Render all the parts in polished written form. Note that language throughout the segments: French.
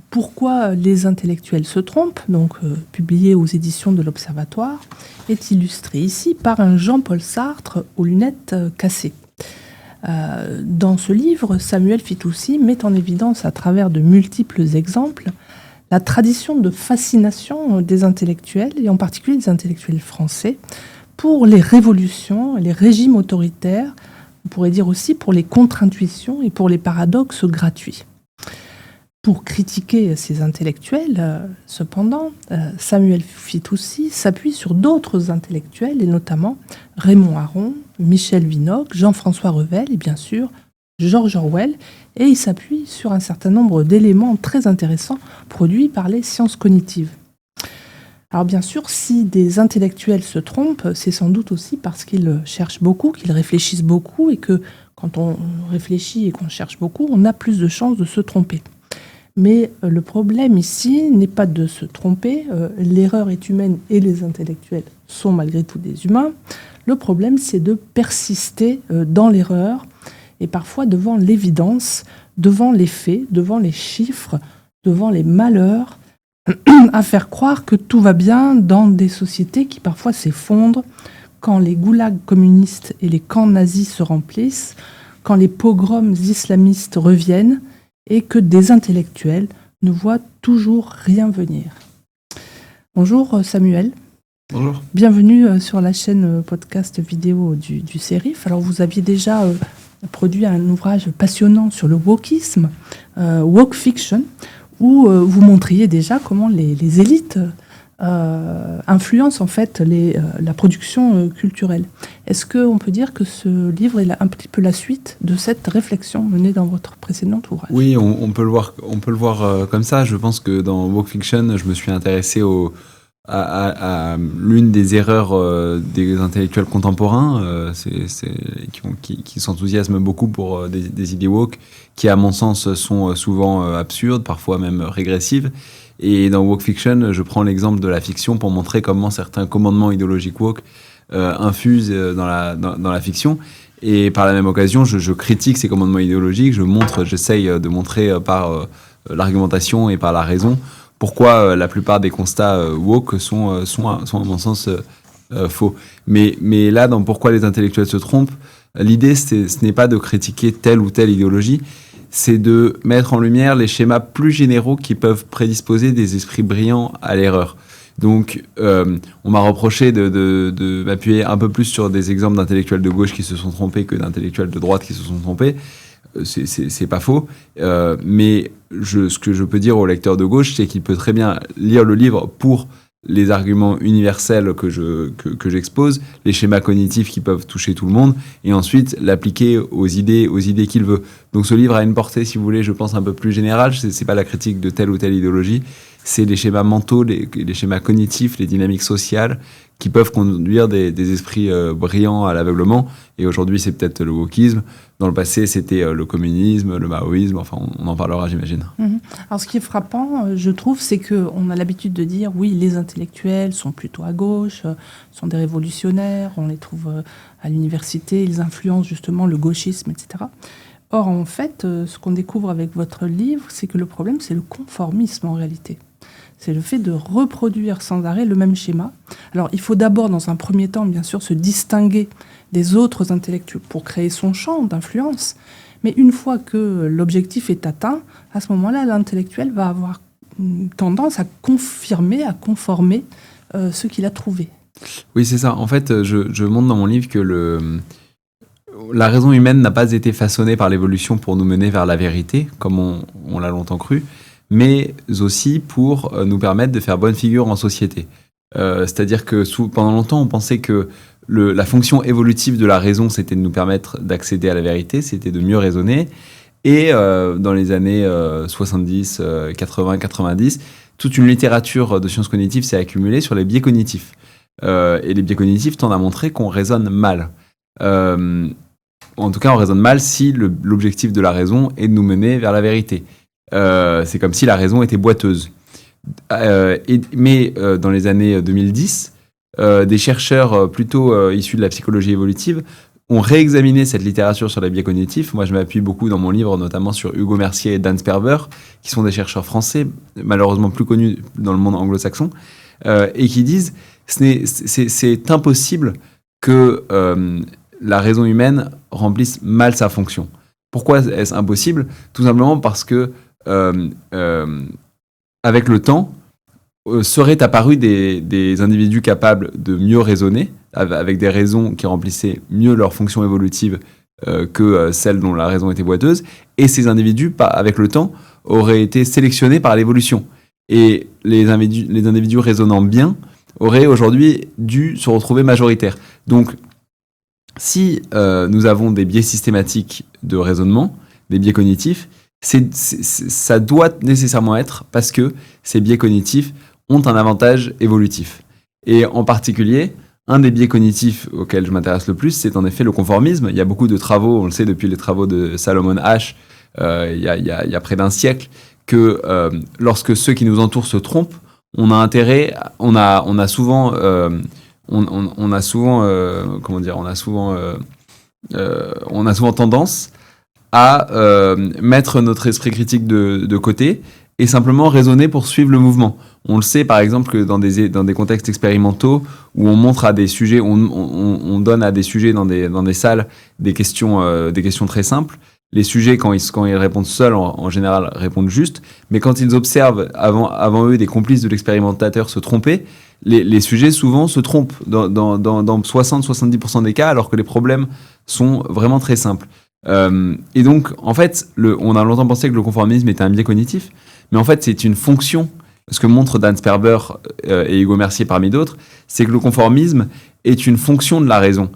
Pourquoi les intellectuels se trompent, donc publié aux éditions de l'Observatoire, est illustré ici par un Jean-Paul Sartre aux lunettes cassées. Dans ce livre, Samuel Fitoussi met en évidence à travers de multiples exemples la tradition de fascination des intellectuels, et en particulier des intellectuels français, pour les révolutions, les régimes autoritaires, on pourrait dire aussi pour les contre-intuitions et pour les paradoxes gratuits. Pour critiquer ces intellectuels, cependant, Samuel Fitoussi s'appuie sur d'autres intellectuels, et notamment Raymond Aron, Michel Vinocq, Jean-François Revel et bien sûr George Orwell, et il s'appuie sur un certain nombre d'éléments très intéressants produits par les sciences cognitives. Alors bien sûr, si des intellectuels se trompent, c'est sans doute aussi parce qu'ils cherchent beaucoup, qu'ils réfléchissent beaucoup, et que quand on réfléchit et qu'on cherche beaucoup, on a plus de chances de se tromper. Mais le problème ici n'est pas de se tromper, l'erreur est humaine et les intellectuels sont malgré tout des humains. Le problème, c'est de persister dans l'erreur et parfois devant l'évidence, devant les faits, devant les chiffres, devant les malheurs, à faire croire que tout va bien dans des sociétés qui parfois s'effondrent, quand les goulags communistes et les camps nazis se remplissent, quand les pogroms islamistes reviennent, et que des intellectuels ne voient toujours rien venir. Bonjour Samuel. Bonjour. Bienvenue sur la chaîne podcast vidéo du CERIF. Alors vous aviez déjà produit un ouvrage passionnant sur le wokisme, Woke Fiction, où vous montriez déjà comment les élites influencent en fait la production culturelle. Est-ce qu'on peut dire que ce livre est un petit peu la suite de cette réflexion menée dans votre précédent ouvrage ? Oui, on peut le voir comme ça. Je pense que dans Woke Fiction, je me suis intéressé à l'une des erreurs des intellectuels contemporains, qui s'enthousiasment beaucoup pour des idées woke, qui à mon sens sont souvent absurdes, parfois même régressives. Et dans Woke Fiction, je prends l'exemple de la fiction pour montrer comment certains commandements idéologiques woke infusent dans la fiction. Et par la même occasion, je critique ces commandements idéologiques, j'essaye de montrer par l'argumentation et par la raison pourquoi la plupart des constats woke sont à mon sens faux. Mais là, dans pourquoi les intellectuels se trompent, l'idée, ce n'est pas de critiquer telle ou telle idéologie, c'est de mettre en lumière les schémas plus généraux qui peuvent prédisposer des esprits brillants à l'erreur. Donc, on m'a reproché de m'appuyer un peu plus sur des exemples d'intellectuels de gauche qui se sont trompés que d'intellectuels de droite qui se sont trompés. C'est pas faux. Mais ce que je peux dire au lecteur de gauche, c'est qu'il peut très bien lire le livre pour les arguments universels que j'expose, les schémas cognitifs qui peuvent toucher tout le monde, et ensuite l'appliquer aux idées qu'il veut. Donc ce livre a une portée, si vous voulez, je pense un peu plus générale. C'est pas la critique de telle ou telle idéologie, c'est les schémas mentaux, les schémas cognitifs, les dynamiques sociales qui peuvent conduire des esprits brillants à l'aveuglement. Et aujourd'hui, c'est peut-être le wokisme. Dans le passé, c'était le communisme, le maoïsme. Enfin, on en parlera, j'imagine. Alors, ce qui est frappant, je trouve, c'est qu'on a l'habitude de dire, oui, les intellectuels sont plutôt à gauche, sont des révolutionnaires, on les trouve à l'université, ils influencent justement le gauchisme, etc. Or, en fait, ce qu'on découvre avec votre livre, c'est que le problème, c'est le conformisme en réalité. C'est le fait de reproduire sans arrêt le même schéma. Alors, il faut d'abord, dans un premier temps, bien sûr, se distinguer des autres intellectuels pour créer son champ d'influence. Mais une fois que l'objectif est atteint, à ce moment-là, l'intellectuel va avoir tendance à confirmer, à conformer ce qu'il a trouvé. Oui, c'est ça. En fait, je montre dans mon livre que la raison humaine n'a pas été façonnée par l'évolution pour nous mener vers la vérité, comme on l'a longtemps cru, mais aussi pour nous permettre de faire bonne figure en société. C'est-à-dire que pendant longtemps, on pensait que la fonction évolutive de la raison, c'était de nous permettre d'accéder à la vérité, c'était de mieux raisonner. Et dans les années 70, 80, 90, toute une littérature de sciences cognitives s'est accumulée sur les biais cognitifs. Et les biais cognitifs tendent à montrer qu'on raisonne mal. En tout cas, on raisonne mal si l'objectif de la raison est de nous mener vers la vérité. C'est comme si la raison était boiteuse. Mais dans les années 2010, des chercheurs plutôt issus de la psychologie évolutive ont réexaminé cette littérature sur les biais cognitifs. Moi, je m'appuie beaucoup dans mon livre, notamment sur Hugo Mercier et Dan Sperber, qui sont des chercheurs français, malheureusement plus connus dans le monde anglo-saxon, et qui disent c'est impossible que la raison humaine remplisse mal sa fonction. Pourquoi est-ce impossible ? Tout simplement parce que, avec le temps, seraient apparus des individus capables de mieux raisonner, avec des raisons qui remplissaient mieux leur fonction évolutive que celles dont la raison était boiteuse, et ces individus, avec le temps, auraient été sélectionnés par l'évolution. Et les individus raisonnant bien auraient aujourd'hui dû se retrouver majoritaires. Donc, si nous avons des biais systématiques de raisonnement, des biais cognitifs, ça doit nécessairement être parce que ces biais cognitifs ont un avantage évolutif. Et en particulier, un des biais cognitifs auxquels je m'intéresse le plus, c'est en effet le conformisme. Il y a beaucoup de travaux, on le sait depuis les travaux de Salomon Asch, il y a près d'un siècle, que lorsque ceux qui nous entourent se trompent, on a souvent tendance à mettre notre esprit critique de côté et simplement raisonner pour suivre le mouvement. On le sait par exemple que dans des contextes expérimentaux où on montre à des sujets, on donne à des sujets dans des salles des questions très simples. Les sujets, quand ils répondent seuls, en général, répondent juste. Mais quand ils observent avant eux des complices de l'expérimentateur se tromper, les sujets souvent se trompent dans 60-70% des cas, alors que les problèmes sont vraiment très simples. Et donc, en fait, on a longtemps pensé que le conformisme était un biais cognitif, mais en fait, c'est une fonction. Ce que montrent Dan Sperber et Hugo Mercier parmi d'autres, c'est que le conformisme est une fonction de la raison.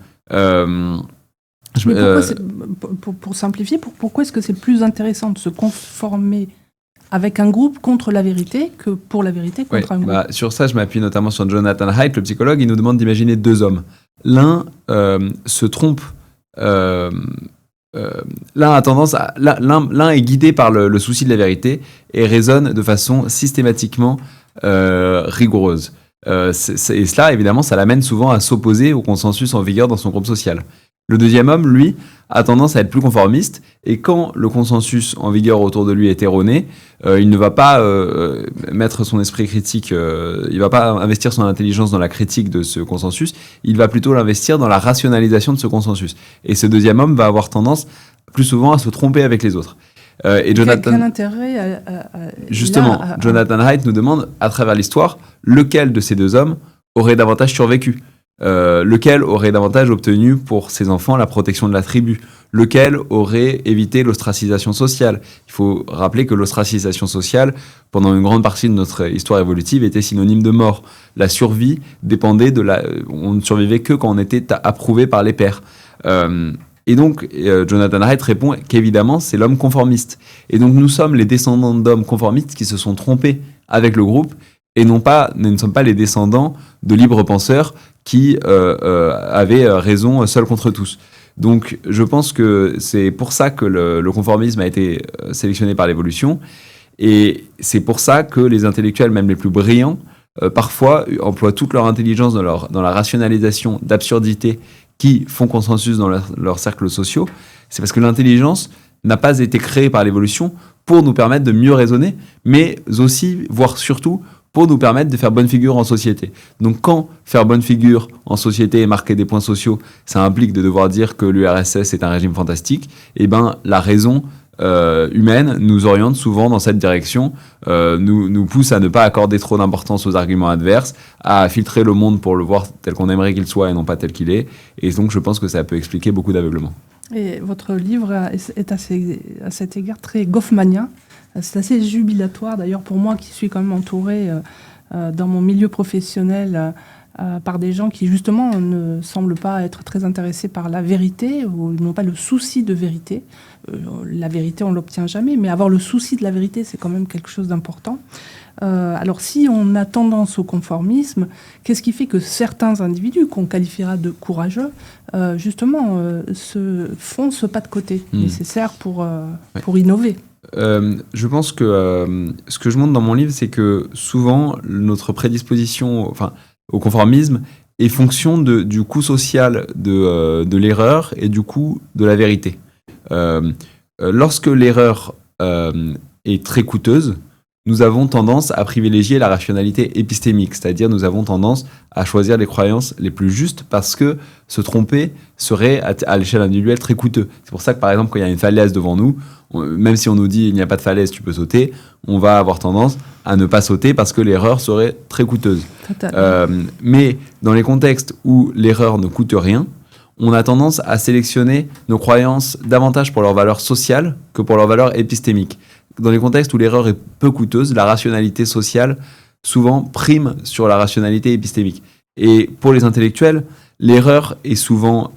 Pour simplifier, pourquoi est-ce que c'est plus intéressant de se conformer avec un groupe contre la vérité que pour la vérité contre un groupe ? Sur ça, je m'appuie notamment sur Jonathan Haidt, le psychologue. Il nous demande d'imaginer deux hommes. L'un se trompe. L'un est guidé par le souci de la vérité et raisonne de façon systématiquement rigoureuse. Et cela, évidemment, ça l'amène souvent à s'opposer au consensus en vigueur dans son groupe social. Le deuxième homme, lui, a tendance à être plus conformiste, et quand le consensus en vigueur autour de lui est erroné, il ne va pas mettre son esprit critique, il ne va pas investir son intelligence dans la critique de ce consensus, il va plutôt l'investir dans la rationalisation de ce consensus. Et ce deuxième homme va avoir tendance plus souvent à se tromper avec les autres. Et Jonathan, quel intérêt Jonathan Haidt nous demande, à travers l'histoire, lequel de ces deux hommes aurait davantage survécu ? Lequel aurait davantage obtenu pour ses enfants la protection de la tribu, lequel aurait évité l'ostracisation sociale. Il faut rappeler que l'ostracisation sociale, pendant une grande partie de notre histoire évolutive, était synonyme de mort. La survie dépendait on ne survivait que quand on était approuvé par les pairs. Et donc, Jonathan Haidt répond qu'évidemment, c'est l'homme conformiste. Et donc, nous sommes les descendants d'hommes conformistes qui se sont trompés avec le groupe, et nous ne sommes pas les descendants de libres penseurs qui avaient raison seuls contre tous. Donc, je pense que c'est pour ça que le conformisme a été sélectionné par l'évolution, et c'est pour ça que les intellectuels, même les plus brillants, parfois emploient toute leur intelligence dans la rationalisation d'absurdités qui font consensus dans leurs cercles sociaux. C'est parce que l'intelligence n'a pas été créée par l'évolution pour nous permettre de mieux raisonner, mais aussi, voire surtout, pour nous permettre de faire bonne figure en société. Donc quand faire bonne figure en société et marquer des points sociaux, ça implique de devoir dire que l'URSS est un régime fantastique, et ben la raison humaine nous oriente souvent dans cette direction, nous pousse à ne pas accorder trop d'importance aux arguments adverses, à filtrer le monde pour le voir tel qu'on aimerait qu'il soit et non pas tel qu'il est. Et donc je pense que ça peut expliquer beaucoup d'aveuglement. Et votre livre est à cet égard très goffmanien. C'est assez jubilatoire d'ailleurs pour moi qui suis quand même entourée dans mon milieu professionnel par des gens qui justement ne semblent pas être très intéressés par la vérité ou n'ont pas le souci de vérité. La vérité on ne l'obtient jamais, mais avoir le souci de la vérité c'est quand même quelque chose d'important. Alors si on a tendance au conformisme, qu'est-ce qui fait que certains individus qu'on qualifiera de courageux justement font ce pas de côté nécessaire pour innover? Je pense que ce que je montre dans mon livre, c'est que souvent notre prédisposition au conformisme est fonction du coût social de l'erreur et du coût de la vérité. Lorsque l'erreur est très coûteuse, nous avons tendance à privilégier la rationalité épistémique, c'est-à-dire nous avons tendance à choisir les croyances les plus justes parce que se tromper serait à l'échelle individuelle très coûteux. C'est pour ça que par exemple quand il y a une falaise devant nous, même si on nous dit il n'y a pas de falaise, tu peux sauter, on va avoir tendance à ne pas sauter parce que l'erreur serait très coûteuse. Mais dans les contextes où l'erreur ne coûte rien, on a tendance à sélectionner nos croyances davantage pour leur valeur sociale que pour leur valeur épistémique. Dans les contextes où l'erreur est peu coûteuse, la rationalité sociale souvent prime sur la rationalité épistémique. Et pour les intellectuels, l'erreur est souvent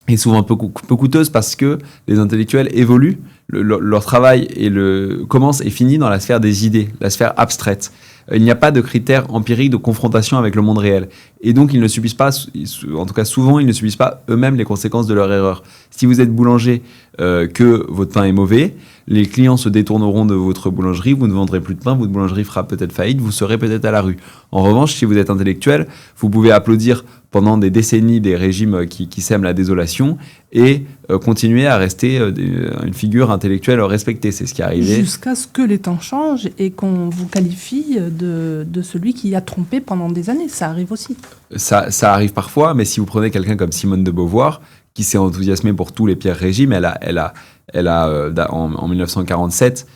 peu coûteuse parce que les intellectuels évoluent, leur travail commence et finit dans la sphère des idées, la sphère abstraite. Il n'y a pas de critères empiriques de confrontation avec le monde réel. Et donc, ils ne subissent pas, en tout cas souvent, ils ne subissent pas eux-mêmes les conséquences de leur erreur. Si vous êtes boulanger, que votre pain est mauvais, les clients se détourneront de votre boulangerie, vous ne vendrez plus de pain, votre boulangerie fera peut-être faillite, vous serez peut-être à la rue. En revanche, si vous êtes intellectuel, vous pouvez applaudir pendant des décennies des régimes qui sèment la désolation et continuer à rester une figure intellectuelle respectée. C'est ce qui est arrivé. Jusqu'à ce que les temps changent et qu'on vous qualifie de celui qui a trompé pendant des années. Ça arrive aussi. Ça arrive parfois, mais si vous prenez quelqu'un comme Simone de Beauvoir, qui s'est enthousiasmée pour tous les pires régimes, en 1947,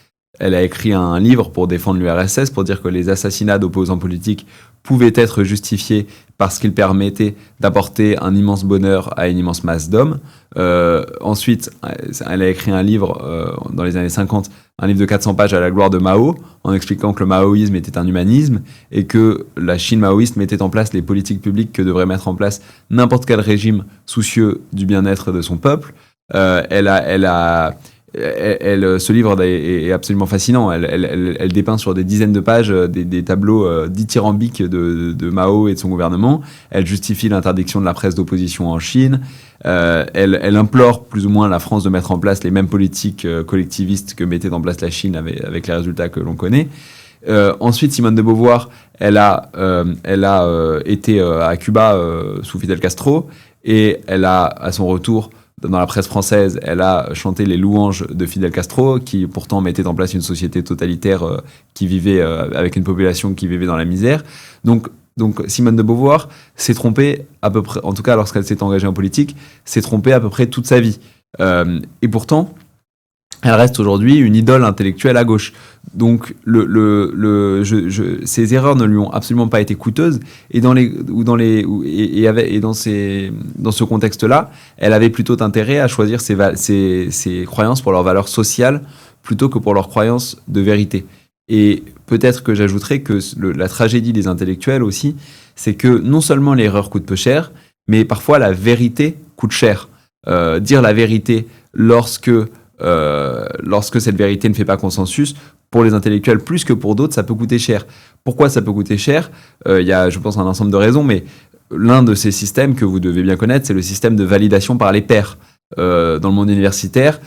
elle a écrit un livre pour défendre l'URSS, pour dire que les assassinats d'opposants politiques pouvaient être justifiés parce qu'ils permettaient d'apporter un immense bonheur à une immense masse d'hommes. Ensuite, elle a écrit un livre dans les années 50, un livre de 400 pages à la gloire de Mao, en expliquant que le maoïsme était un humanisme et que la Chine maoïste mettait en place les politiques publiques que devrait mettre en place n'importe quel régime soucieux du bien-être de son peuple. Ce livre est absolument fascinant. Elle dépeint sur des dizaines de pages des tableaux dithyrambiques de Mao et de son gouvernement. Elle justifie l'interdiction de la presse d'opposition en Chine. Elle implore plus ou moins la France de mettre en place les mêmes politiques collectivistes que mettait en place la Chine avec les résultats que l'on connaît. Ensuite, Simone de Beauvoir, elle a été à Cuba sous Fidel Castro et elle a, à son retour, dans la presse française, elle a chanté les louanges de Fidel Castro, qui pourtant mettait en place une société totalitaire qui vivait avec une population qui vivait dans la misère. Donc Simone de Beauvoir s'est trompée à peu près, en tout cas lorsqu'elle s'est engagée en politique, s'est trompée à peu près toute sa vie. Et pourtant, elle reste aujourd'hui une idole intellectuelle à gauche. Donc, ces erreurs ne lui ont absolument pas été coûteuses. Et dans ce contexte-là, elle avait plutôt intérêt à choisir ses croyances pour leur valeur sociale plutôt que pour leurs croyances de vérité. Et peut-être que j'ajouterais que la tragédie des intellectuels aussi, c'est que non seulement l'erreur coûte peu cher, mais parfois la vérité coûte cher. Dire la vérité lorsque cette vérité ne fait pas consensus, pour les intellectuels plus que pour d'autres, ça peut coûter cher. Pourquoi ça peut coûter cher ? Il y a, je pense, un ensemble de raisons, mais l'un de ces systèmes que vous devez bien connaître, c'est le système de validation par les pairs. Dans le monde universitaire,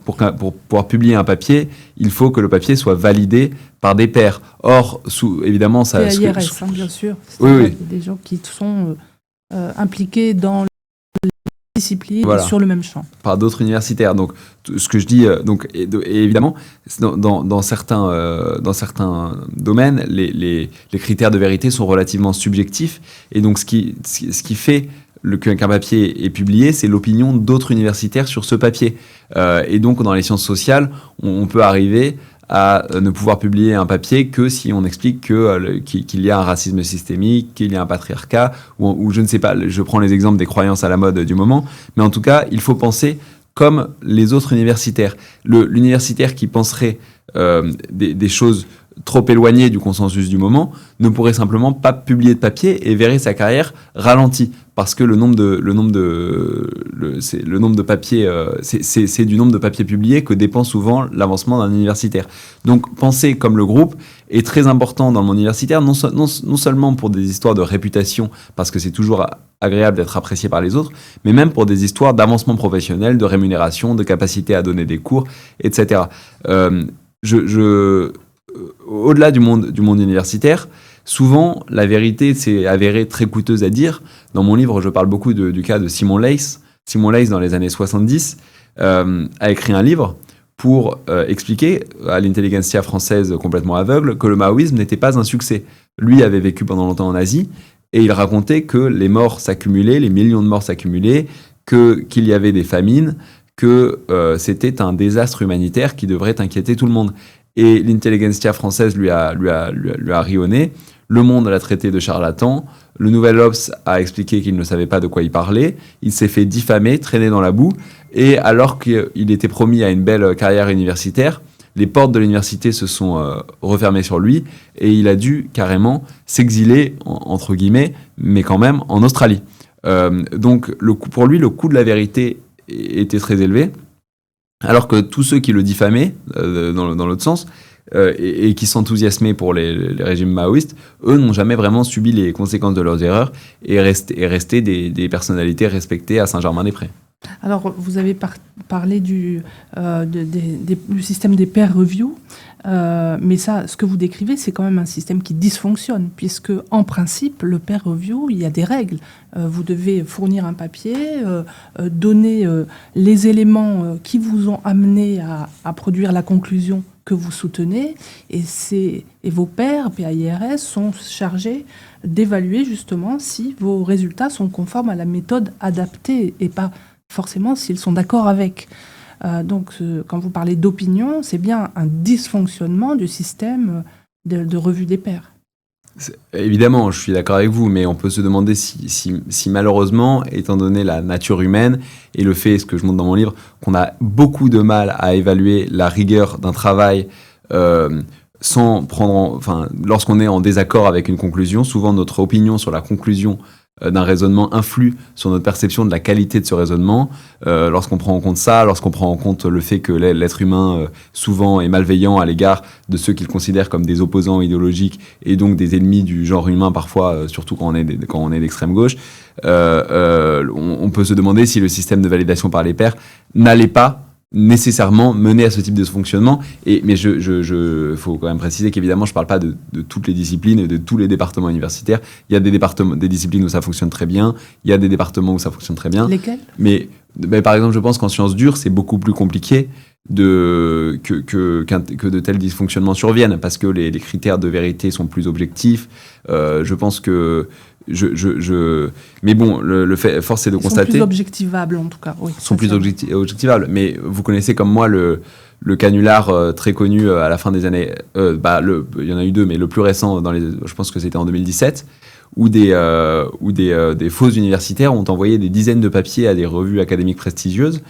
pour pouvoir publier un papier, il faut que le papier soit validé par des pairs. Or, évidemment, ça... C'est IRS, bien sûr. Oui. Des gens qui sont impliqués dans disciplines sur le même champ. Par d'autres universitaires. Donc, ce que je dis, et évidemment, dans certains domaines, les critères de vérité sont relativement subjectifs. Et donc, ce qui fait qu'un papier est publié, c'est l'opinion d'autres universitaires sur ce papier. Et donc, dans les sciences sociales, on peut arriver à ne pouvoir publier un papier que si on explique qu'il y a un racisme systémique, qu'il y a un patriarcat, ou je ne sais pas, je prends les exemples des croyances à la mode du moment, mais en tout cas, il faut penser comme les autres universitaires. L'universitaire qui penserait des choses trop éloignées du consensus du moment ne pourrait simplement pas publier de papier et verrait sa carrière ralentie parce que le nombre de papiers c'est du nombre de papiers publiés que dépend souvent l'avancement d'un universitaire. Donc penser comme le groupe est très important dans le monde universitaire, non seulement pour des histoires de réputation parce que c'est toujours agréable d'être apprécié par les autres, mais même pour des histoires d'avancement professionnel, de rémunération, de capacité à donner des cours, etc. au-delà du monde universitaire, souvent, la vérité s'est avérée très coûteuse à dire. Dans mon livre, je parle beaucoup du cas de Simon Leys. Simon Leys, dans les années 70, a écrit un livre pour expliquer à l'intelligentsia française complètement aveugle que le maoïsme n'était pas un succès. Lui avait vécu pendant longtemps en Asie et il racontait que les morts s'accumulaient, les millions de morts s'accumulaient, qu'il y avait des famines, que c'était un désastre humanitaire qui devrait inquiéter tout le monde. Et l'intelligentsia française lui a ri au nez. Le Monde l'a traité de charlatan. Le Nouvel Obs a expliqué qu'il ne savait pas de quoi il parlait. Il s'est fait diffamer, traîner dans la boue. Et alors qu'il était promis à une belle carrière universitaire, les portes de l'université se sont refermées sur lui et il a dû carrément s'exiler, entre guillemets, mais quand même en Australie. Donc pour lui, le coût de la vérité était très élevé, alors que tous ceux qui le diffamaient, dans l'autre sens, et qui s'enthousiasmaient pour les régimes maoïstes, eux n'ont jamais vraiment subi les conséquences de leurs erreurs et restaient des personnalités respectées à Saint-Germain-des-Prés. Alors, vous avez parlé du système des peer review, mais ça, ce que vous décrivez, c'est quand même un système qui dysfonctionne, puisque en principe, le peer review, il y a des règles. Vous devez fournir un papier, donner les éléments qui vous ont amené à produire la conclusion que vous soutenez, et vos pairs, PAIRS, sont chargés d'évaluer justement si vos résultats sont conformes à la méthode adaptée et pas forcément s'ils sont d'accord avec. Donc, quand vous parlez d'opinion, c'est bien un dysfonctionnement du système de revue des pairs. Évidemment, je suis d'accord avec vous, mais on peut se demander si malheureusement, étant donné la nature humaine et le fait, ce que je montre dans mon livre, qu'on a beaucoup de mal à évaluer la rigueur d'un travail lorsqu'on est en désaccord avec une conclusion, souvent notre opinion sur la conclusion d'un raisonnement influe sur notre perception de la qualité de ce raisonnement. Lorsqu'on prend en compte ça, lorsqu'on prend en compte le fait que l'être humain souvent est malveillant à l'égard de ceux qu'il considère comme des opposants idéologiques et donc des ennemis du genre humain parfois, surtout quand on est d'extrême gauche, on peut se demander si le système de validation par les pairs n'allait pas nécessairement mener à ce type de fonctionnement. Mais faut quand même préciser qu'évidemment, je ne parle pas de toutes les disciplines et de tous les départements universitaires. Il y a des disciplines où ça fonctionne très bien, il y a des départements où ça fonctionne très bien. Lesquels ? Mais par exemple, je pense qu'en sciences dures, c'est beaucoup plus compliqué que de tels dysfonctionnements surviennent, parce que les critères de vérité sont plus objectifs. Je pense que mais bon, le fait, force est de constater. Ils sont plus objectivables, en tout cas. Oui, sont plus objectivables. Mais vous connaissez comme moi le canular très connu à la fin des années. Il y en a eu deux, mais le plus récent, je pense que c'était en 2017, où des faux universitaires ont envoyé des dizaines de papiers à des revues académiques prestigieuses.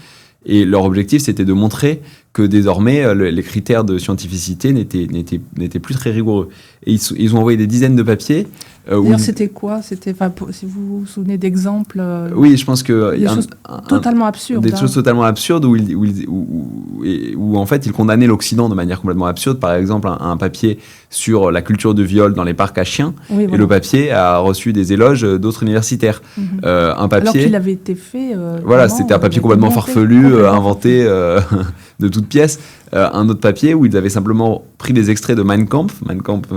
Et leur objectif, c'était de montrer que désormais, les critères de scientificité n'étaient plus très rigoureux. Et ils ont envoyé des dizaines de papiers. D'ailleurs, c'était quoi ? Si vous vous souvenez d'exemples Oui, je pense que... Des choses totalement absurdes. Des choses totalement absurdes où en fait, ils condamnaient l'Occident de manière complètement absurde. Par exemple, un papier sur la culture du viol dans les parcs à chiens. Oui, voilà. Et le papier a reçu des éloges d'autres universitaires. Un papier... Alors qu'il avait été fait... voilà, c'était un papier complètement farfelu, inventé de toutes pièces. Un autre papier où ils avaient simplement pris des extraits de Mein Kampf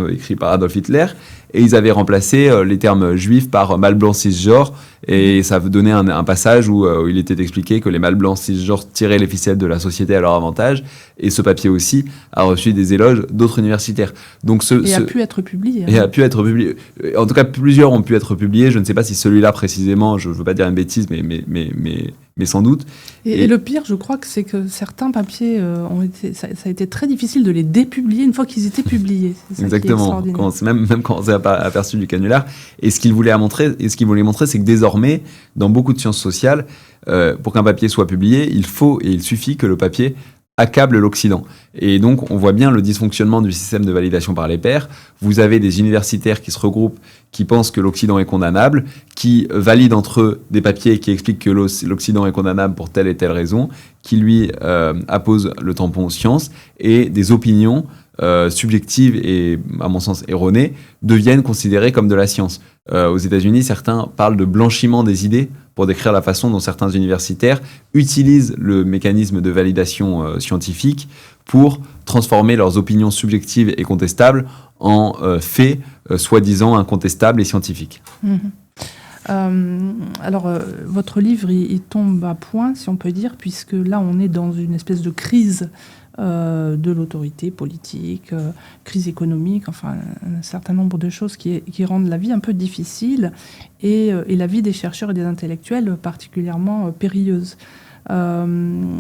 écrit par Adolf Hitler, et ils avaient remplacé les termes juifs par mâle blanc cisgenre, et ça donnait un passage où il était expliqué que les mâles blancs cisgenres tiraient les ficelles de la société à leur avantage, et ce papier aussi a reçu des éloges d'autres universitaires. Donc a pu être publié. Et a pu être publié. En tout cas, plusieurs ont pu être publiés. Je ne sais pas si celui-là précisément, je ne veux pas dire une bêtise, mais sans doute. Et le pire, je crois que c'est que certains papiers ça a été très difficile de les dépublier une fois qu'ils étaient publiés. C'est ça. Exactement. Même quand on s'est aperçu du canular. Et ce qu'il voulait montrer, c'est que désormais, dans beaucoup de sciences sociales, pour qu'un papier soit publié, il suffit que le papier accable l'Occident. Et donc, on voit bien le dysfonctionnement du système de validation par les pairs. Vous avez des universitaires qui se regroupent, qui pensent que l'Occident est condamnable, qui valident entre eux des papiers qui expliquent que l'Occident est condamnable pour telle et telle raison, qui lui apposent le tampon science, et des opinions subjectives et, à mon sens, erronées, deviennent considérées comme de la science. Aux États-Unis, certains parlent de blanchiment des idées pour décrire la façon dont certains universitaires utilisent le mécanisme de validation scientifique pour transformer leurs opinions subjectives et contestables en faits soi-disant incontestables et scientifiques. Alors, votre livre, il tombe à point, si on peut dire, puisque là, on est dans une espèce de crise de l'autorité politique, crise économique, enfin, un certain nombre de choses qui rendent la vie un peu difficile et la vie des chercheurs et des intellectuels particulièrement périlleuse.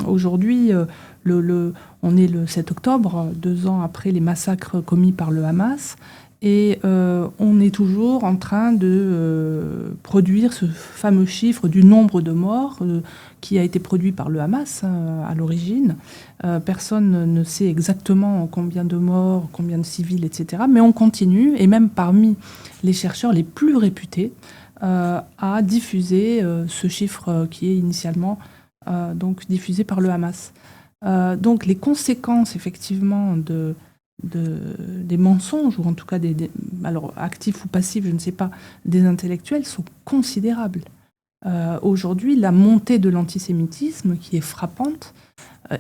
Aujourd'hui, on est le 7 octobre, 2 ans après les massacres commis par le Hamas. Et on est toujours en train de produire ce fameux chiffre du nombre de morts qui a été produit par le Hamas à l'origine. Personne ne sait exactement combien de morts, combien de civils, etc. Mais on continue, et même parmi les chercheurs les plus réputés, à diffuser ce chiffre qui est initialement donc diffusé par le Hamas. Donc les conséquences, effectivement, des mensonges, ou en tout cas alors actifs ou passifs, je ne sais pas, des intellectuels sont considérables. Aujourd'hui, la montée de l'antisémitisme, qui est frappante,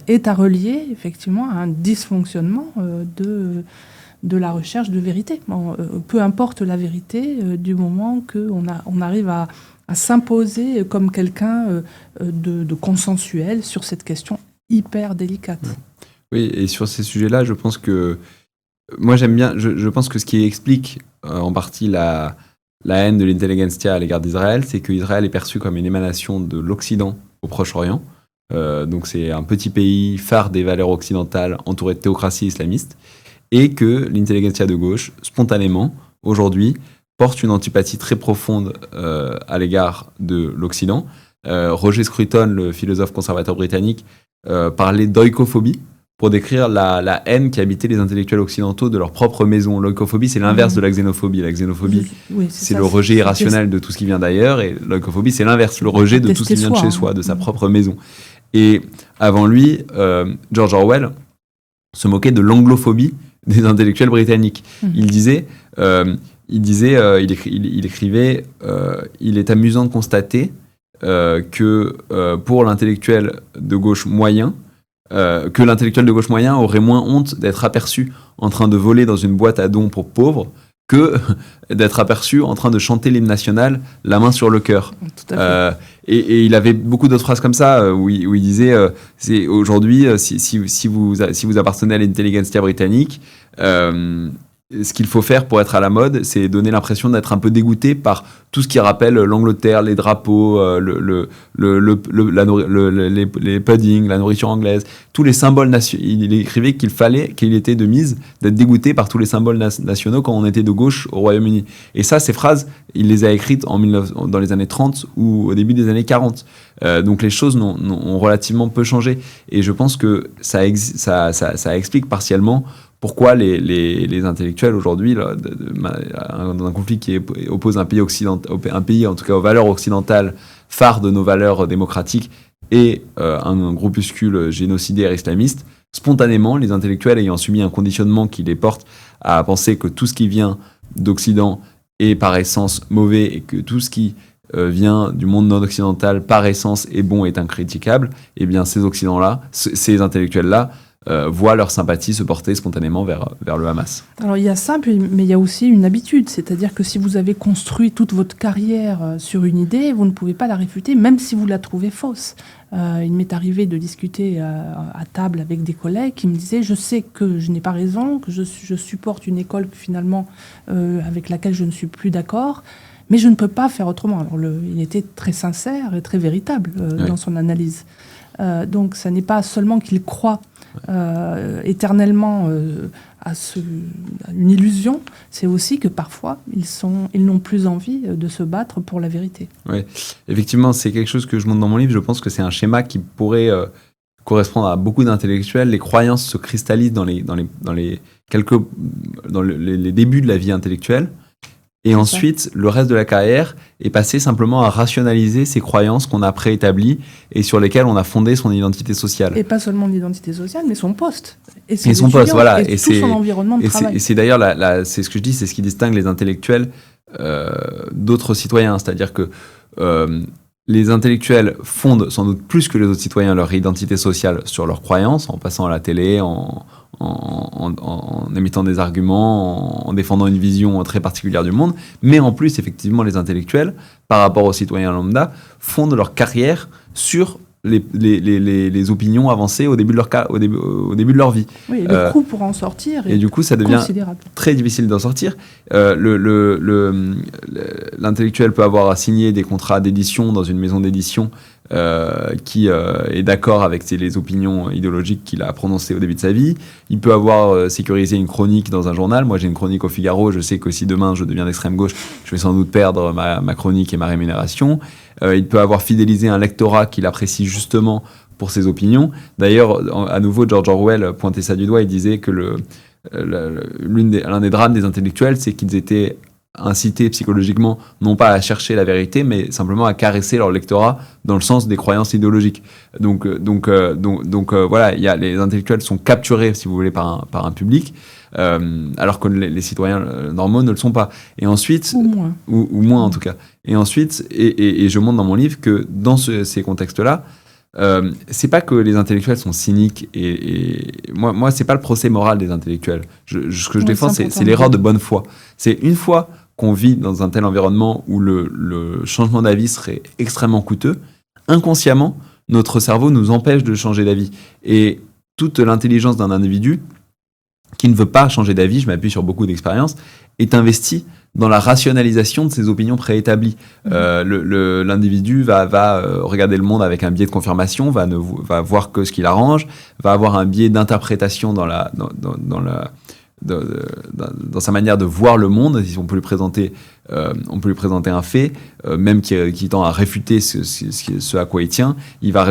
est à relier effectivement à un dysfonctionnement de la recherche de vérité. Peu importe la vérité, du moment qu'on arrive à s'imposer comme quelqu'un de consensuel sur cette question hyper délicate. Oui, et sur ces sujets-là, je pense que moi j'aime bien, je pense que ce qui explique en partie la haine de l'intelligentsia à l'égard d'Israël, c'est qu'Israël est perçu comme une émanation de l'Occident au Proche-Orient. Donc c'est un petit pays phare des valeurs occidentales entouré de théocratie islamiste, et que l'intelligentsia de gauche, spontanément, aujourd'hui, porte une antipathie très profonde à l'égard de l'Occident. Roger Scruton, le philosophe conservateur britannique, parlait d'oikophobie pour décrire la haine qui habitait les intellectuels occidentaux de leur propre maison. L'oikophobie, c'est l'inverse de la xénophobie. La xénophobie, c'est le rejet irrationnel de tout ce qui vient d'ailleurs, et l'oikophobie, c'est l'inverse, le rejet de tout ce qui vient de chez soi, de sa propre maison. Et avant lui, George Orwell se moquait de l'anglophobie des intellectuels britanniques. Il écrivait il est amusant de constater que pour l'intellectuel de gauche moyen, aurait moins honte d'être aperçu en train de voler dans une boîte à dons pour pauvres que d'être aperçu en train de chanter l'hymne national, la main sur le cœur. Tout à fait. Et il avait beaucoup d'autres phrases comme ça, où il disait c'est aujourd'hui, si vous appartenez à l'intelligentsia britannique, ce qu'il faut faire pour être à la mode, c'est donner l'impression d'être un peu dégoûté par tout ce qui rappelle l'Angleterre, les drapeaux, les puddings, la nourriture anglaise, tous les symboles nationaux. Il écrivait qu'il était de mise d'être dégoûté par tous les symboles nationaux quand on était de gauche au Royaume-Uni. Et ça, ces phrases, il les a écrites dans les années 30 ou au début des années 40. Donc les choses ont relativement peu changé. Et je pense que ça explique partiellement pourquoi les intellectuels aujourd'hui, dans un conflit qui oppose un pays en tout cas aux valeurs occidentales, phare de nos valeurs démocratiques, et un groupuscule génocidaire islamiste, spontanément, les intellectuels ayant subi un conditionnement qui les porte à penser que tout ce qui vient d'Occident est par essence mauvais, et que tout ce qui vient du monde non occidental par essence est bon, est incritiquable, et bien ces intellectuels-là, voient leur sympathie se porter spontanément vers le Hamas. Alors il y a ça, mais il y a aussi une habitude, c'est-à-dire que si vous avez construit toute votre carrière sur une idée, vous ne pouvez pas la réfuter, même si vous la trouvez fausse. Il m'est arrivé de discuter à table avec des collègues qui me disaient « je sais que je n'ai pas raison, que je supporte une école finalement avec laquelle je ne suis plus d'accord ». Mais je ne peux pas faire autrement. Alors il était très sincère et très véritable dans son analyse. Donc, ça n'est pas seulement qu'il croit éternellement à une illusion, c'est aussi que parfois, ils n'ont plus envie de se battre pour la vérité. Oui, effectivement, c'est quelque chose que je montre dans mon livre. Je pense que c'est un schéma qui pourrait correspondre à beaucoup d'intellectuels. Les croyances se cristallisent dans les débuts de la vie intellectuelle. Et ensuite, le reste de la carrière est passé simplement à rationaliser ces croyances qu'on a préétablies et sur lesquelles on a fondé son identité sociale. Et pas seulement l'identité sociale, mais son poste. Et son poste, voilà. Et tout son environnement de travail. Et c'est d'ailleurs, c'est ce que je dis, c'est ce qui distingue les intellectuels d'autres citoyens. C'est-à-dire que les intellectuels fondent sans doute plus que les autres citoyens leur identité sociale sur leurs croyances, en passant à la télé, en émettant des arguments, en défendant une vision très particulière du monde. Mais en plus, effectivement, les intellectuels, par rapport aux citoyens lambda, fondent leur carrière sur les opinions avancées au début de leur vie. Oui, et le coût pour en sortir et du coup, ça devient très difficile d'en sortir. L'intellectuel peut avoir à signer des contrats d'édition dans une maison d'édition qui est d'accord avec les opinions idéologiques qu'il a prononcées au début de sa vie. Il peut avoir sécurisé une chronique dans un journal. Moi, j'ai une chronique au Figaro. Je sais que si demain je deviens d'extrême gauche, je vais sans doute perdre ma chronique et ma rémunération. Il peut avoir fidélisé un lectorat qu'il apprécie justement pour ses opinions. D'ailleurs, à nouveau, George Orwell pointait ça du doigt. Il disait que l'un des drames des intellectuels, c'est qu'ils étaient incités psychologiquement, non pas à chercher la vérité, mais simplement à caresser leur lectorat dans le sens des croyances idéologiques. Donc voilà, les intellectuels sont capturés, si vous voulez, par un public, alors que les citoyens normaux ne le sont pas. Et ensuite, ou moins en tout cas. Et ensuite, et je montre dans mon livre que dans ces contextes-là, c'est pas que les intellectuels sont cyniques et moi c'est pas le procès moral des intellectuels. Ce que je défends, c'est l'erreur de bonne foi. C'est une fois qu'on vit dans un tel environnement où le changement d'avis serait extrêmement coûteux, inconsciemment, notre cerveau nous empêche de changer d'avis. Et toute l'intelligence d'un individu qui ne veut pas changer d'avis, je m'appuie sur beaucoup d'expériences, est investie dans la rationalisation de ses opinions préétablies. L'individu va regarder le monde avec un biais de confirmation, va voir que ce qui l'arrange, va avoir un biais d'interprétation dans sa manière de voir le monde. Si on peut lui présenter un fait, même qui tend à réfuter ce à quoi il tient, il va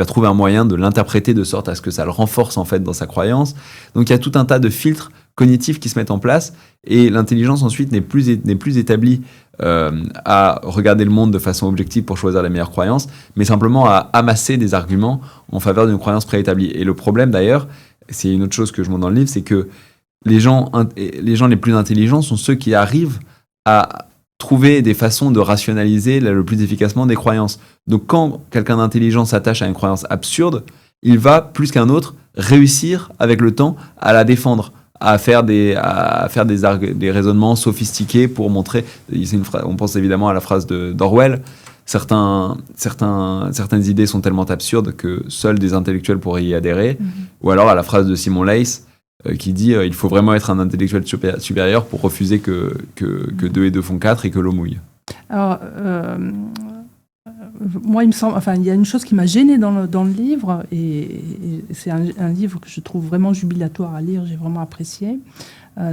trouver un moyen de l'interpréter de sorte à ce que ça le renforce en fait dans sa croyance. Donc il y a tout un tas de filtres cognitifs qui se mettent en place et l'intelligence ensuite n'est plus établie à regarder le monde de façon objective pour choisir les meilleures croyances, mais simplement à amasser des arguments en faveur d'une croyance préétablie. Et le problème d'ailleurs, c'est une autre chose que je montre dans le livre, c'est que les gens les plus intelligents sont ceux qui arrivent à trouver des façons de rationaliser le plus efficacement des croyances. Donc quand quelqu'un d'intelligent s'attache à une croyance absurde, il va, plus qu'un autre, réussir avec le temps à la défendre, à faire des raisonnements sophistiqués pour montrer. On pense évidemment à la phrase d'Orwell. Certaines idées sont tellement absurdes que seuls des intellectuels pourraient y adhérer. Ou alors à la phrase de Simon Leys qui dit il faut vraiment être un intellectuel supérieur pour refuser que 2 et 2 font 4 et que l'eau mouille. Alors, moi, il me semble, il y a une chose qui m'a gênée dans le livre, et c'est un livre que je trouve vraiment jubilatoire à lire, j'ai vraiment apprécié,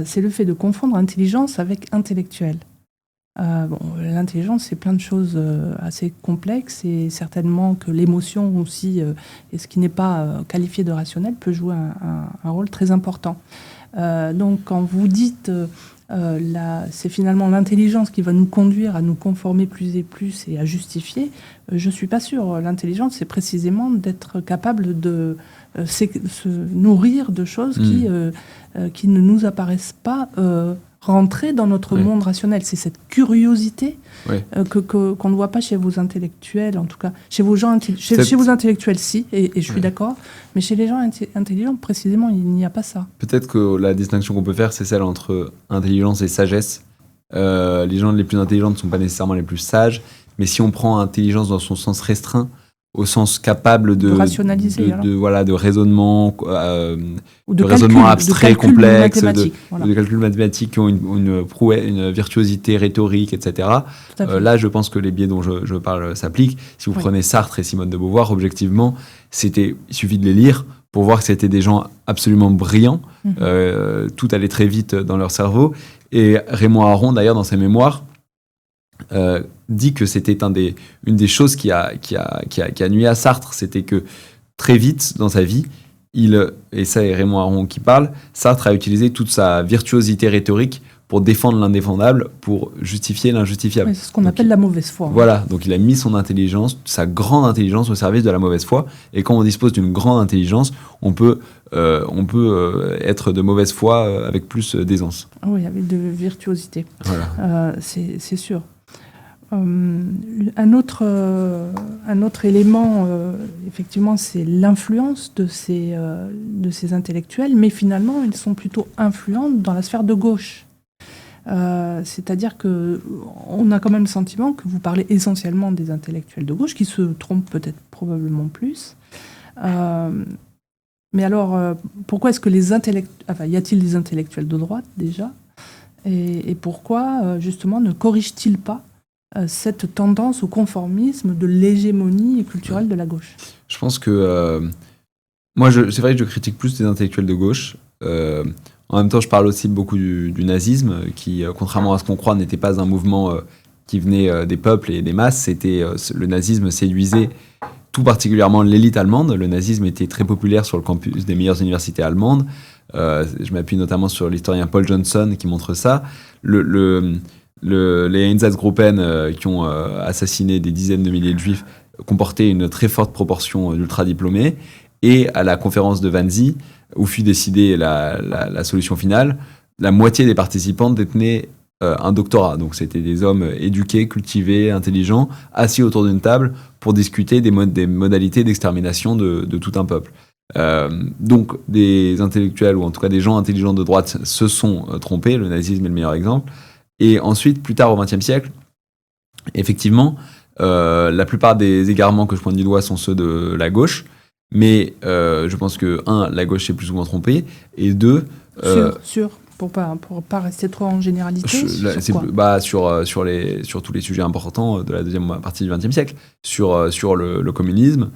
c'est le fait de confondre intelligence avec intellectuel. L'intelligence, c'est plein de choses assez complexes, et certainement que l'émotion aussi, et ce qui n'est pas qualifié de rationnel, peut jouer un rôle très important. Donc, quand vous dites... c'est finalement l'intelligence qui va nous conduire à nous conformer plus et plus et à justifier. Je ne suis pas sûre. L'intelligence, c'est précisément d'être capable de se nourrir de choses qui ne nous apparaissent pas rentrer dans notre monde rationnel. C'est cette curiosité qu'on ne voit pas chez vos intellectuels, en tout cas. Chez vos intellectuels, si, et je suis d'accord. Mais chez les gens intelligents, précisément, il n'y a pas ça. Peut-être que la distinction qu'on peut faire, c'est celle entre intelligence et sagesse. Les gens les plus intelligents ne sont pas nécessairement les plus sages, mais si on prend intelligence dans son sens restreint, au sens capable de rationaliser, de raisonnement, de raisonnement abstrait, complexe, de calcul mathématique qui ont une virtuosité rhétorique, etc. Là, je pense que les biais dont je parle s'appliquent. Si vous prenez Sartre et Simone de Beauvoir, objectivement, il suffit de les lire pour voir que c'était des gens absolument brillants. Tout allait très vite dans leur cerveau. Et Raymond Aron, d'ailleurs, dans ses mémoires, dit que c'était une des choses qui a nui à Sartre, c'était que très vite dans sa vie, et ça est Raymond Aron qui parle, Sartre a utilisé toute sa virtuosité rhétorique pour défendre l'indéfendable, pour justifier l'injustifiable. C'est ce qu'on appelle la mauvaise foi. Voilà, donc il a mis son intelligence, sa grande intelligence au service de la mauvaise foi, et quand on dispose d'une grande intelligence, on peut être de mauvaise foi avec plus d'aisance. Oui, avec de virtuosité. Voilà. C'est sûr. Un autre élément, effectivement, c'est l'influence de ces intellectuels, mais finalement, ils sont plutôt influents dans la sphère de gauche. C'est-à-dire qu'on a quand même le sentiment que vous parlez essentiellement des intellectuels de gauche, qui se trompent peut-être probablement plus. Mais alors, pourquoi est-ce que y a-t-il des intellectuels de droite déjà ? Et pourquoi, justement, ne corrige-t-il pas cette tendance au conformisme de l'hégémonie culturelle de la gauche ? Je pense que moi, c'est vrai que je critique plus les intellectuels de gauche. En même temps, je parle aussi beaucoup du nazisme, qui, contrairement à ce qu'on croit, n'était pas un mouvement qui venait des peuples et des masses. Le nazisme séduisait tout particulièrement l'élite allemande. Le nazisme était très populaire sur le campus des meilleures universités allemandes. Je m'appuie notamment sur l'historien Paul Johnson qui montre ça. Les Einsatzgruppen qui ont assassiné des dizaines de milliers de juifs comportaient une très forte proportion d'ultra-diplômés. Et à la conférence de Wannsee, où fut décidée la solution finale, la moitié des participants détenaient un doctorat. Donc c'était des hommes éduqués, cultivés, intelligents, assis autour d'une table pour discuter des modalités d'extermination de tout un peuple. Donc des intellectuels, ou en tout cas des gens intelligents de droite, se sont trompés. Le nazisme est le meilleur exemple. Et ensuite, plus tard au XXe siècle, effectivement, la plupart des égarements que je pointe du doigt sont ceux de la gauche. Mais je pense que, la gauche s'est plus souvent trompée, et deux... Pour pas rester trop en généralité, sur tous les sujets importants de la deuxième partie du XXe siècle, sur le communisme.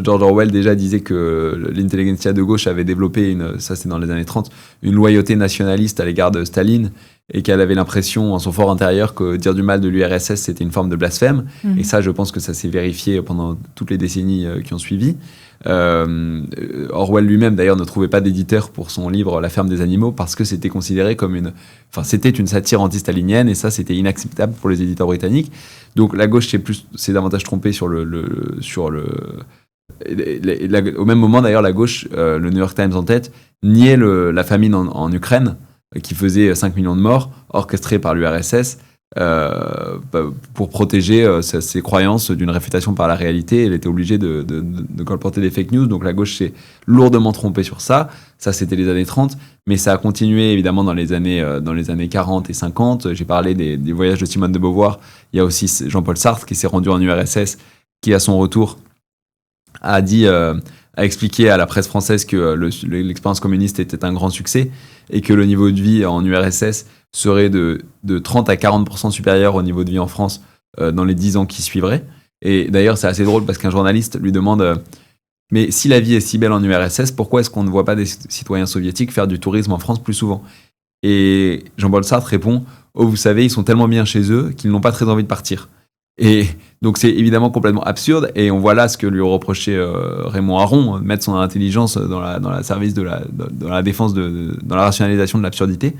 George Orwell déjà disait que l'intelligentsia de gauche avait développé, ça c'est dans les années 30, une loyauté nationaliste à l'égard de Staline, et qu'elle avait l'impression en son fort intérieur que dire du mal de l'URSS c'était une forme de blasphème. Et ça, je pense que ça s'est vérifié pendant toutes les décennies qui ont suivi. Orwell lui-même d'ailleurs ne trouvait pas d'éditeur pour son livre La ferme des animaux, parce que c'était considéré comme c'était une satire anti-stalinienne, et ça c'était inacceptable pour les éditeurs britanniques. Donc la gauche s'est davantage trompée au même moment d'ailleurs, la gauche, le New York Times en tête, niait la famine en Ukraine, qui faisait 5 millions de morts, orchestrée par l'URSS, pour protéger ses croyances d'une réfutation par la réalité. Elle était obligée de colporter des fake news. Donc la gauche s'est lourdement trompée sur ça. Ça, c'était les années 30. Mais ça a continué, évidemment, dans les années 40 et 50. J'ai parlé des voyages de Simone de Beauvoir. Il y a aussi Jean-Paul Sartre qui s'est rendu en URSS, qui, à son retour, a expliqué à la presse française que l'expérience communiste était un grand succès, et que le niveau de vie en URSS serait de 30 à 40% supérieur au niveau de vie en France dans les 10 ans qui suivraient. Et d'ailleurs, c'est assez drôle parce qu'un journaliste lui demande mais si la vie est si belle en URSS, pourquoi est-ce qu'on ne voit pas des citoyens soviétiques faire du tourisme en France plus souvent ? Et Jean-Paul Sartre répond vous savez, ils sont tellement bien chez eux qu'ils n'ont pas très envie de partir. Et donc c'est évidemment complètement absurde, et on voit là ce que lui reprochait Raymond Aron, mettre son intelligence dans la service dans la défense dans la rationalisation de l'absurdité.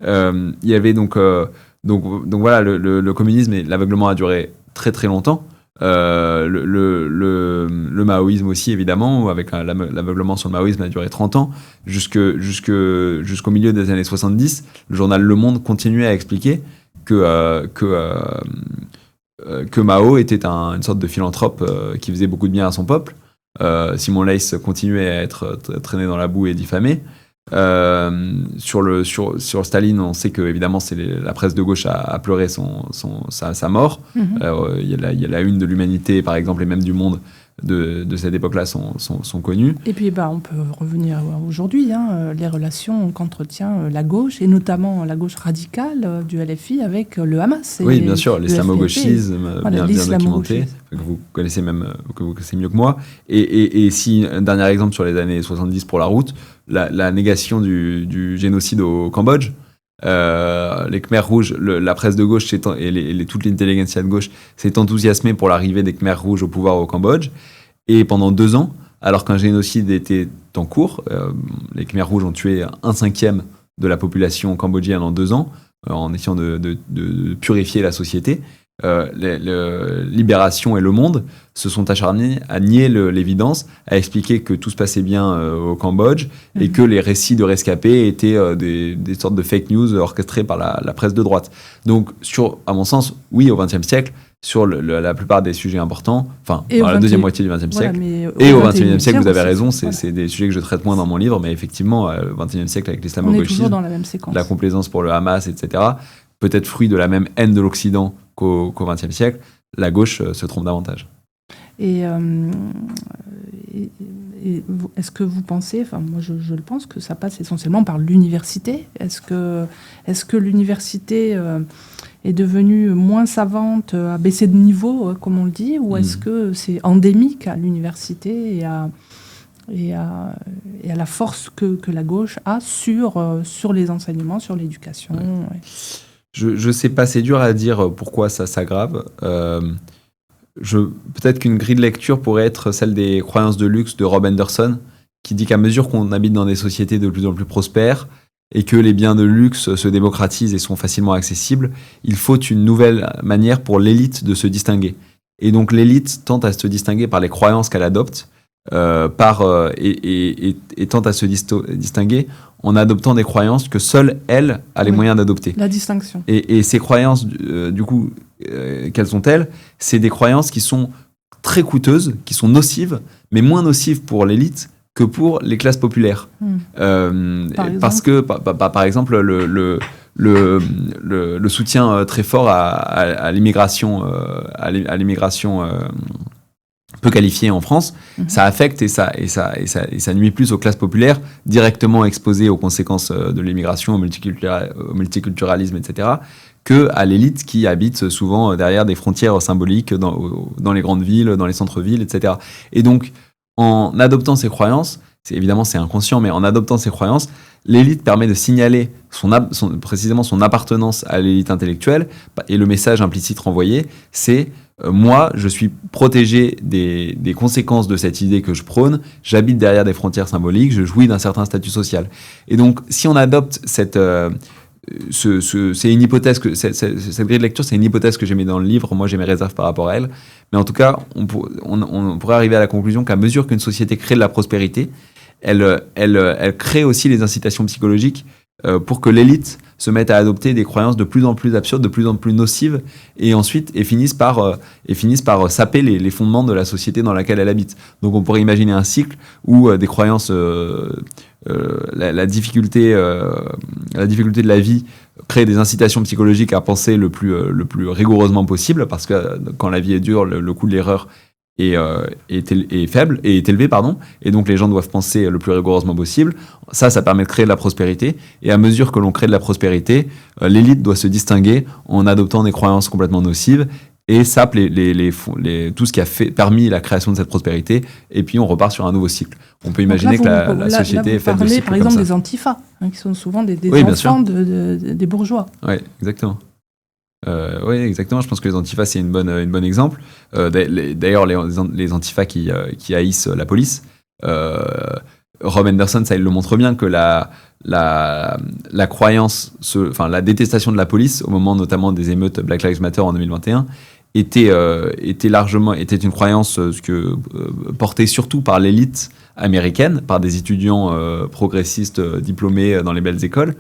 Il y avait donc voilà, le communisme et l'aveuglement a duré très très longtemps. Le maoïsme aussi, évidemment, avec l'aveuglement sur le maoïsme, a duré 30 ans. Jusqu'au milieu des années 70, le journal Le Monde continuait à expliquer que Mao était une sorte de philanthrope qui faisait beaucoup de bien à son peuple. Simon Leys continuait à être traîné dans la boue et diffamé. Sur Staline, on sait que évidemment la presse de gauche a pleuré sa mort. Il y a la une de l'Humanité, par exemple, et même du Monde de cette époque-là sont connus. Et puis on peut revenir aujourd'hui, les relations qu'entretient la gauche, et notamment la gauche radicale du LFI avec le Hamas. Oui, bien sûr, l'islamo-gauchisme, bien documenté, que vous connaissez mieux que moi. Et si, un dernier exemple sur les années 70 pour la route, la négation du génocide au Cambodge. Les Khmers rouges, la presse de gauche et toute l'intelligentsia de gauche s'est enthousiasmée pour l'arrivée des Khmers rouges au pouvoir au Cambodge. Et pendant 2 ans, alors qu'un génocide était en cours, les Khmers rouges ont tué 1/5 de la population cambodgienne en 2 ans, en essayant de purifier la société. Libération et Le Monde se sont acharnés à nier l'évidence, à expliquer que tout se passait bien au Cambodge et que les récits de rescapés étaient des sortes de fake news orchestrées par la presse de droite. Donc, à mon sens, oui, au XXe siècle, sur la plupart des sujets importants, enfin, dans la deuxième moitié du XXe siècle, et au XXIe siècle, vous avez raison, c'est des sujets que je traite moins dans mon livre, mais effectivement, au XXe siècle, avec l'islamo-gauchisme, la complaisance pour le Hamas, etc., peut-être fruit de la même haine de l'Occident qu'au XXe siècle, la gauche se trompe davantage. Et est-ce que vous pensez, enfin moi je le pense, que ça passe essentiellement par l'université ? Est-ce que l'université est devenue moins savante, a baissé de niveau, comme on le dit, ou est-ce que c'est endémique à l'université et à la force que la gauche a sur les enseignements, sur l'éducation ? Ouais. Je ne sais pas, c'est dur à dire pourquoi ça s'aggrave. Peut-être qu'une grille de lecture pourrait être celle des croyances de luxe de Rob Anderson, qui dit qu'à mesure qu'on habite dans des sociétés de plus en plus prospères et que les biens de luxe se démocratisent et sont facilement accessibles, il faut une nouvelle manière pour l'élite de se distinguer. Et donc l'élite tente à se distinguer par les croyances qu'elle adopte, et tente à se distinguer en adoptant des croyances que seule elle a les moyens d'adopter. La distinction. Et ces croyances, du coup, quelles sont-elles ? C'est des croyances qui sont très coûteuses, qui sont nocives, mais moins nocives pour l'élite que pour les classes populaires. Parce que, par exemple, le soutien très fort à l'immigration, peu qualifiée en France, ça affecte et ça nuit plus aux classes populaires directement exposées aux conséquences de l'immigration, au multiculturalisme, etc., que à l'élite qui habite souvent derrière des frontières symboliques dans les grandes villes, dans les centres-villes, etc. Et donc, en adoptant ces croyances, évidemment c'est inconscient, mais en adoptant ces croyances, l'élite permet de signaler précisément son appartenance à l'élite intellectuelle, et le message implicite renvoyé, c'est moi, je suis protégé des conséquences de cette idée que je prône, j'habite derrière des frontières symboliques, je jouis d'un certain statut social. Et donc, si on adopte c'est une hypothèse cette grille de lecture, c'est une hypothèse que j'ai mis dans le livre. Moi, j'ai mes réserves par rapport à elle. Mais en tout cas, on pourrait arriver à la conclusion qu'à mesure qu'une société crée de la prospérité, elle crée aussi les incitations psychologiques pour que l'élite se mette à adopter des croyances de plus en plus absurdes, de plus en plus nocives, et finissent par saper les fondements de la société dans laquelle elle habite. Donc on pourrait imaginer un cycle où des croyances, la difficulté de la vie crée des incitations psychologiques à penser le plus rigoureusement possible, parce que quand la vie est dure, le coût de l'erreur est faible et est élevé, et donc les gens doivent penser le plus rigoureusement possible. Ça permet de créer de la prospérité, et à mesure que l'on crée de la prospérité, l'élite doit se distinguer en adoptant des croyances complètement nocives et sape tout ce qui a permis la création de cette prospérité, et puis on repart sur un nouveau cycle. On peut imaginer que la société est faite de cycles par exemple des antifas, qui sont souvent des enfants des bourgeois. Oui, exactement. Oui, exactement. Je pense que les antifas, c'est une bonne exemple. D'ailleurs, les antifas qui haïssent la police, Rob Anderson, ça il le montre bien, que la croyance, la détestation de la police au moment notamment des émeutes Black Lives Matter en 2021 était une croyance portée surtout par l'élite américaine, par des étudiants progressistes diplômés dans les belles écoles,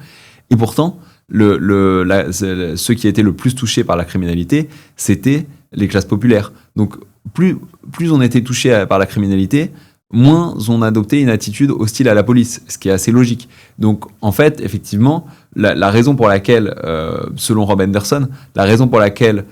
et pourtant ceux qui étaient le plus touchés par la criminalité, c'était les classes populaires. Donc plus on était touché par la criminalité, moins on adoptait une attitude hostile à la police, ce qui est assez logique. Donc en fait, effectivement, la raison pour laquelle, selon Rob Anderson, la raison pour laquelle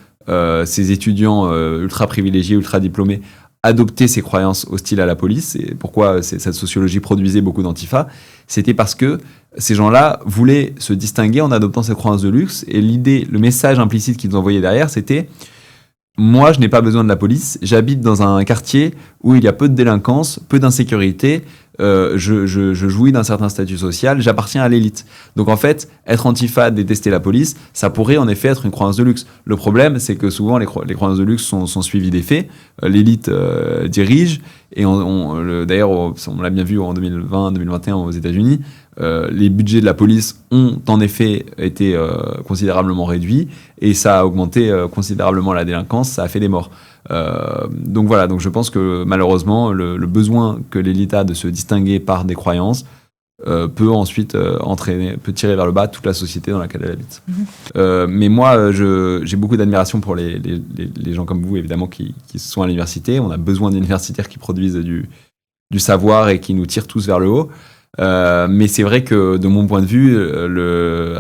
ces étudiants ultra privilégiés, ultra diplômés adopter ces croyances hostiles à la police, et pourquoi cette sociologie produisait beaucoup d'antifas, c'était parce que ces gens-là voulaient se distinguer en adoptant ces croyances de luxe, et le message implicite qu'ils envoyaient derrière, c'était « Moi, je n'ai pas besoin de la police, j'habite dans un quartier où il y a peu de délinquance, peu d'insécurité, je jouis d'un certain statut social, j'appartiens à l'élite. » Donc en fait, être antifa, détester la police, ça pourrait en effet être une croyance de luxe. Le problème, c'est que souvent les croyances de luxe sont suivies des faits. L'élite dirige, et d'ailleurs, on l'a bien vu en 2020-2021 aux États-Unis, les budgets de la police ont en effet été considérablement réduits et ça a augmenté considérablement la délinquance, ça a fait des morts. Donc voilà, donc je pense que malheureusement le besoin que l'élite a de se distinguer par des croyances peut ensuite peut tirer vers le bas toute la société dans laquelle elle habite. Mais moi, j'ai beaucoup d'admiration pour les gens comme vous, évidemment, qui sont à l'université. On a besoin d'universitaires qui produisent du savoir et qui nous tirent tous vers le haut. Mais c'est vrai que, de mon point de vue,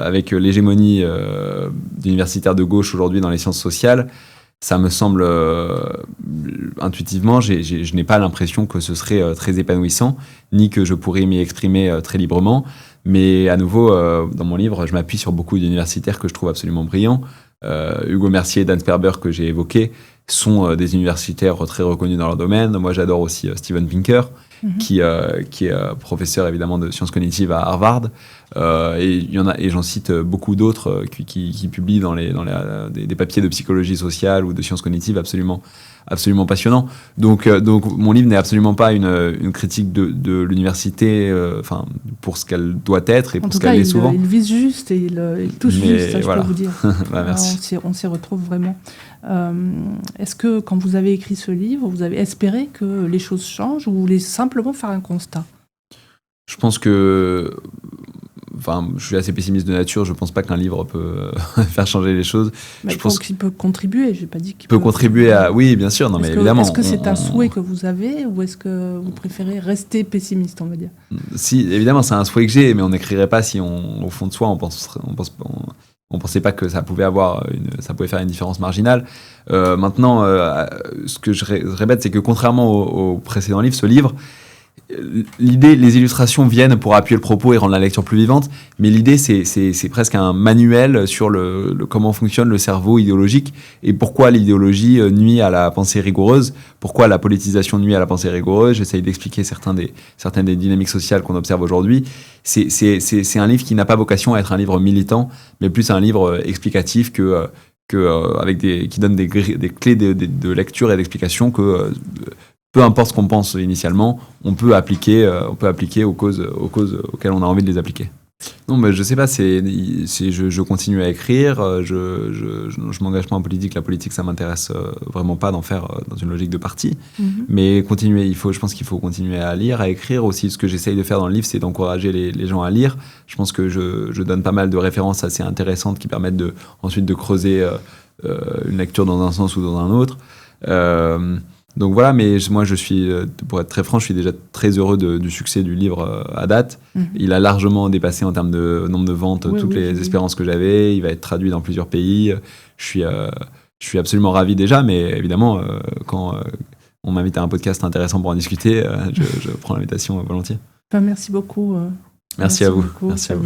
avec l'hégémonie d'universitaires de gauche aujourd'hui dans les sciences sociales, ça me semble intuitivement, je n'ai pas l'impression que ce serait très épanouissant, ni que je pourrais m'y exprimer très librement. Mais à nouveau, dans mon livre, je m'appuie sur beaucoup d'universitaires que je trouve absolument brillants. Hugo Mercier et Dan Sperber, que j'ai évoqués, sont des universitaires très reconnus dans leur domaine. Moi, j'adore aussi Steven Pinker, qui est professeur évidemment de sciences cognitives à Harvard. Et j'en cite beaucoup d'autres qui publient dans des papiers de psychologie sociale ou de sciences cognitives absolument passionnants. Donc mon livre n'est absolument pas une critique de l'université, pour ce qu'elle doit être et pour ce qu'elle est souvent. Il vise juste et il touche juste, ça, voilà. Je peux vous dire. Bah, merci. On s'y retrouve vraiment. Est-ce que quand vous avez écrit ce livre, vous avez espéré que les choses changent ou vous voulez simplement faire un constat ? Je pense que... je suis assez pessimiste de nature, je ne pense pas qu'un livre peut faire changer les choses. Je pense qu'il peut contribuer, je n'ai pas dit qu'il peut contribuer à... Oui, bien sûr, non, mais évidemment. Est-ce que c'est un souhait que vous avez ou est-ce que vous préférez rester pessimiste, on va dire ? Si, évidemment, c'est un souhait que j'ai, mais on n'écrirait pas si au fond de soi, on pensait pas que ça pouvait faire une différence marginale. Maintenant, ce que je répète, c'est que contrairement au précédent livre, ce livre, les illustrations viennent pour appuyer le propos et rendre la lecture plus vivante, mais l'idée c'est presque un manuel sur comment fonctionne le cerveau idéologique et pourquoi l'idéologie nuit à la pensée rigoureuse, pourquoi la politisation nuit à la pensée rigoureuse. J'essaye d'expliquer certaines des dynamiques sociales qu'on observe aujourd'hui. C'est un livre qui n'a pas vocation à être un livre militant, mais plus un livre explicatif qui donne des clés de lecture et d'explication que peu importe ce qu'on pense initialement, on peut appliquer aux causes auxquelles on a envie de les appliquer. Non, mais je sais pas, je continue à écrire, je m'engage pas en politique. La politique, ça m'intéresse vraiment pas d'en faire dans une logique de parti. Mais je pense qu'il faut continuer à lire, à écrire aussi. Ce que j'essaye de faire dans le livre, c'est d'encourager les gens à lire. Je pense que je donne pas mal de références assez intéressantes qui permettent ensuite de creuser une lecture dans un sens ou dans un autre. Donc voilà, mais moi pour être très franc, je suis déjà très heureux du succès du livre à date. Il a largement dépassé en termes de nombre de ventes toutes les espérances que j'avais. Il va être traduit dans plusieurs pays. Je suis absolument ravi déjà, mais évidemment, quand on m'invite à un podcast intéressant pour en discuter, je prends l'invitation volontiers. Merci beaucoup. Merci à vous. Beaucoup, merci à vous.